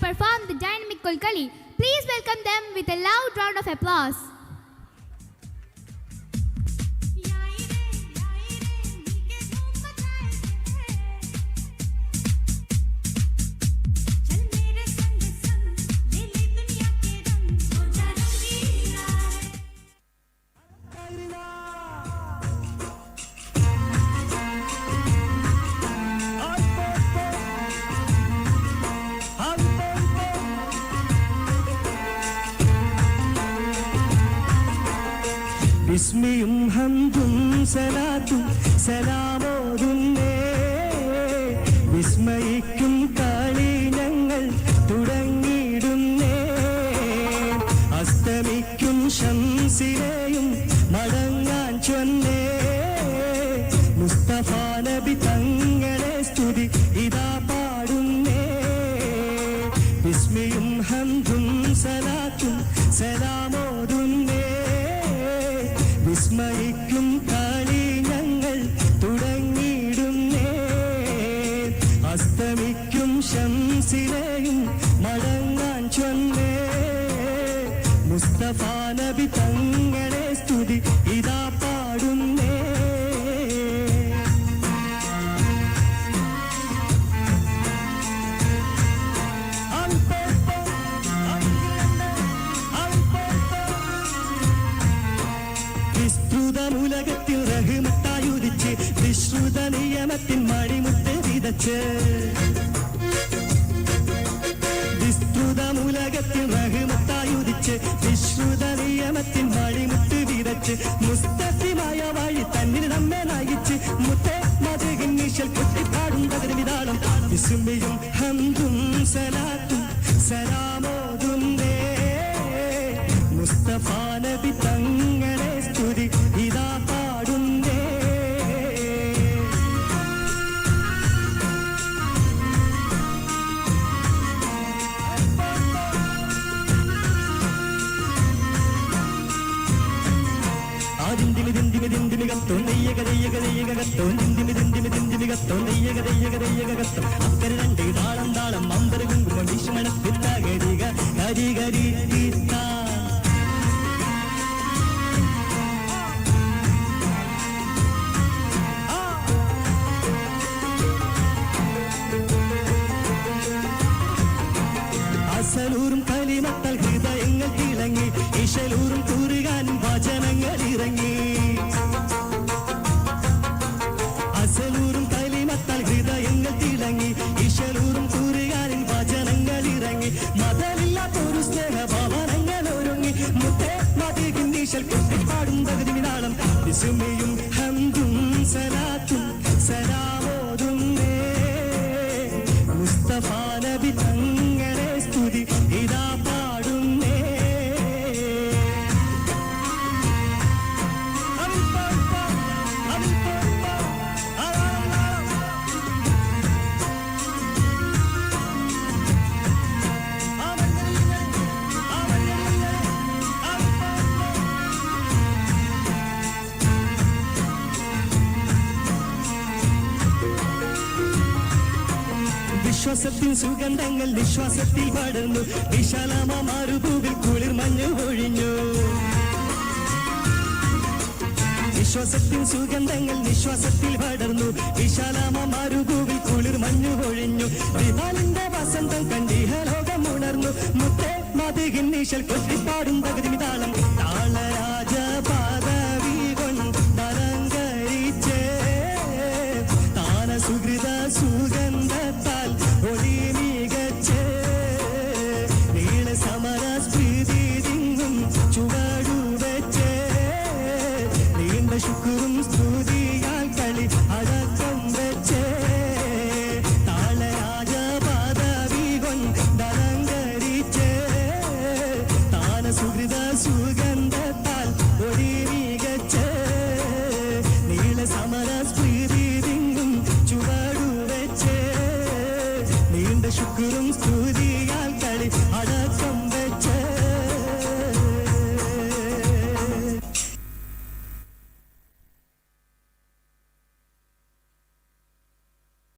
perform the dynamic Kolkali. Please welcome them with a loud round of applause. ബിസ്മിയും ഹംദും സലാത്തും സലാമോതുന്നേ വിസ്മയിക്കും കളി ഞങ്ങൾ തുടങ്ങിയിടുന്നേ അസ്തമിക്കും ശംസിനെയും മടങ്ങാൻ ചൊന്നേ മുസ്തഫ നബി തങ്ങളെ സ്തുതി ഇതാ പാടുന്നേ ബിസ്മിയും ഹംദും സലാത്തും സലാമോതുന്നേ വിസ്മയിക്കും കളി ഞങ്ങൾ തുടങ്ങിയിടുന്നേ അസ്തമിക്കും ശംസിനെയും മടങ്ങാൻ ചൊന്നേ മുസ്തഫ നബി തങ്ങളെ സ്തുതി ഇതാ പാടുന്നേ ഉലകത്തിൽ റഹ്മത്തായുദിച്ച് വിശ്രുത നിയമത്തിൻ മണിമുത്ത് വിതച്ച് വിസ്തൃതമുലകത്തിൽ റഹ്മത്തായുദിച്ച് വിശ്രുത നിയമത്തിൻ മണിമുത്ത് വിതച്ച് മുസ്തഫിമായ വഴി തന്നിൽ നമ്മെ നയിച്ച് മുത്തേ മധുകിൻ നിശൽ കുട്ടിപ്പാടും പകരവിതാളം വിസ്മയും ഹംദും സലാത്തും സലാമോതുന്നേ മുസ്തഫ നബി തങ്ങളെ സ്തുതി ഇതാ പാടുന്നേ ആദിന്തിമിതിന്തിമിതിന്തിമികത്തോ നെയ്യകതയ്യകതയ്യകത്തോ നിന്തിമിതിന്തിമിതിന്തിമികത്തോ നെയ്യകതയ്യകതയ്യകത്തോ അക്കര രണ്ട് താളം താളം അമ്പര കുങ്കുമം വിശ്മണത്തിത്താകരിക കരികരി തീത്താ അസലൂറും കലിമത്താൽ ഹൃദയങ്ങൾ തിളങ്ങി ഇശലൂറും കൂറുകാനും വചനങ്ങൾ ഇറങ്ങി അസലൂറും കലിമത്താൽ ഹൃദയങ്ങൾ തിളങ്ങി ഇശലൂറും കൂറുകാനും വചനങ്ങൾ ഇറങ്ങി മതമില്ലാത്തൊരു സ്നേഹഭവനങ്ങൾ ഒരുങ്ങി മുത്തേ മതികിൻ നീശൽ കുട്ടിപ്പാടും പകുതിവിനാളം വിസ്മയും ഹംദും സലാത്തും സലാമോതുന്നേ മുസ്തഫ നബി തങ്ങളെ സ്തുതി ഇതാ പാടുന്നേ വിശ്വാസത്തിൻ സുഗന്ധങ്ങൾ നിശ്വാസത്തിൽ പടർന്നു വിശാലമാരുഭൂവിൽ കുളിർ മഞ്ഞു ഒഴിഞ്ഞു വിശ്വാസത്തിൻ സുഗന്ധങ്ങൾ നിശ്വാസത്തിൽ പടർന്നു വിശാലമാരുഭൂവിൽ കുളിർ മഞ്ഞു ഒഴിഞ്ഞു വിമാലിന്റെ വസന്തം കണ്ടിഹലോകം ഉണർന്നു മുത്തേ മതികിൻ നീശൽ കൊട്ടിപ്പാടും പകുതിമിതാളം താളരാജ പാദവി കൊണ്ടലങ്കരിച്ചേ താന സുഹൃത സുഗന്ധത്താൽ ഒളി മികച്ചേ നീള സമര സ്മൃതി തിങ്ങും ചുവടുവെച്ചേ നീണ്ട ശുക്രും സ്തുതിയാൽ കളി അടക്കം വെച്ചേ താളരാജ പദവി കൊണ്ടലങ്കരിച്ചേ താന സുഹൃത സുഗന്ധത്താൽ ഒളി മികച്ചേ നീള സമര സ്മൃതി തിങ്ങും ചുവടുവെച്ചേ നീണ്ട ശുക്രും സ്തുതിയാൽ കളി അടക്കം